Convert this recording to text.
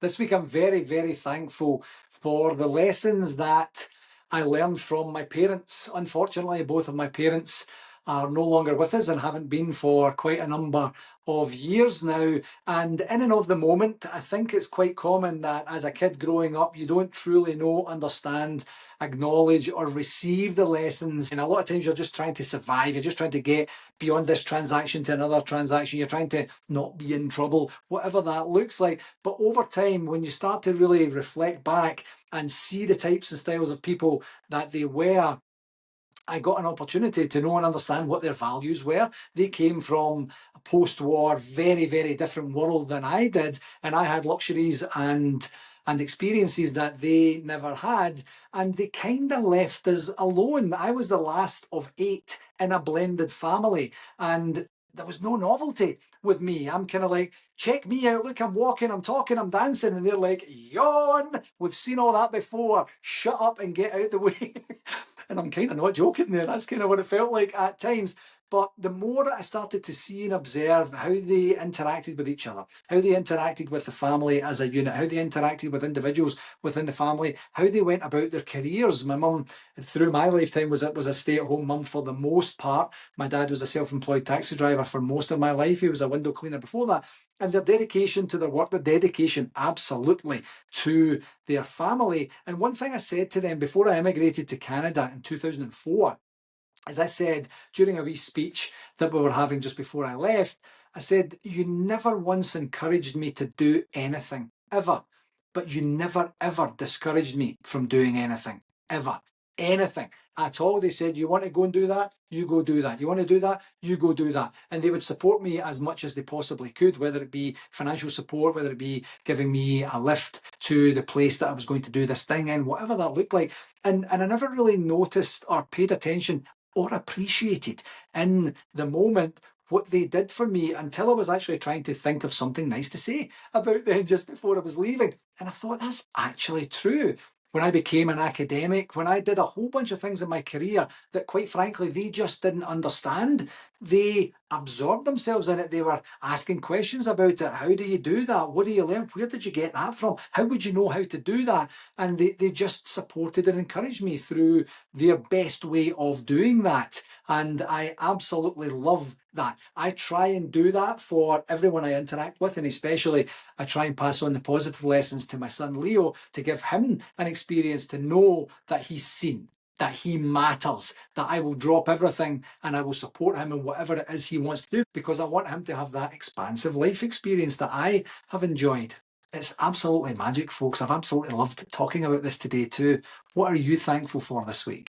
This week, I'm very, very thankful for the lessons that I learned from my parents. Unfortunately, both of my parents are no longer with us and haven't been for quite a number of years now. And in and of the moment, I think it's quite common that as a kid growing up, you don't truly know, understand, acknowledge, or receive the lessons. And a lot of times you're just trying to survive. You're just trying to get beyond this transaction to another transaction. You're trying to not be in trouble, whatever that looks like. But over time, when you start to really reflect back and see the types and styles of people that they were, I got an opportunity to know and understand what their values were. They came from a post-war, very, very different world than I did, and I had luxuries and experiences that they never had, and they kind of left us alone. I was the last of 8 in a blended family, and there was no novelty with me. I'm kind of like, check me out, look, I'm walking, I'm talking, I'm dancing, and they're like, yawn, we've seen all that before, shut up and get out the way. And I'm kind of not joking there, that's kind of what it felt like at times. But the more I started to see and observe how they interacted with each other, how they interacted with the family as a unit, how they interacted with individuals within the family, how they went about their careers. My mum, through my lifetime, was a stay-at-home mum for the most part. My dad was a self-employed taxi driver for most of my life. He was a window cleaner before that. And their dedication to their work, their dedication absolutely to their family. And one thing I said to them before I emigrated to Canada in 2004, as I said during a wee speech that we were having just before I left, I said, you never once encouraged me to do anything, ever. But you never, ever discouraged me from doing anything, ever. Anything at all. They said, you want to go and do that? You go do that. You want to do that? You go do that. And they would support me as much as they possibly could, whether it be financial support, whether it be giving me a lift to the place that I was going to do this thing in, whatever that looked like. And I never really noticed or paid attention or appreciated in the moment what they did for me until I was actually trying to think of something nice to say about them just before I was leaving. And I thought, that's actually true. When I became an academic, when I did a whole bunch of things in my career that quite frankly they just didn't understand, they absorbed themselves in it. They were asking questions about it. How do you do that? What do you learn? Where did you get that from? How would you know how to do that? And they just supported and encouraged me through their best way of doing that. And I absolutely love that. I try and do that for everyone I interact with, and especially I try and pass on the positive lessons to my son Leo to give him an experience to know that he's seen, that he matters, that I will drop everything and I will support him in whatever it is he wants to do, because I want him to have that expansive life experience that I have enjoyed. It's absolutely magic, folks. I've absolutely loved talking about this today too. What are you thankful for this week?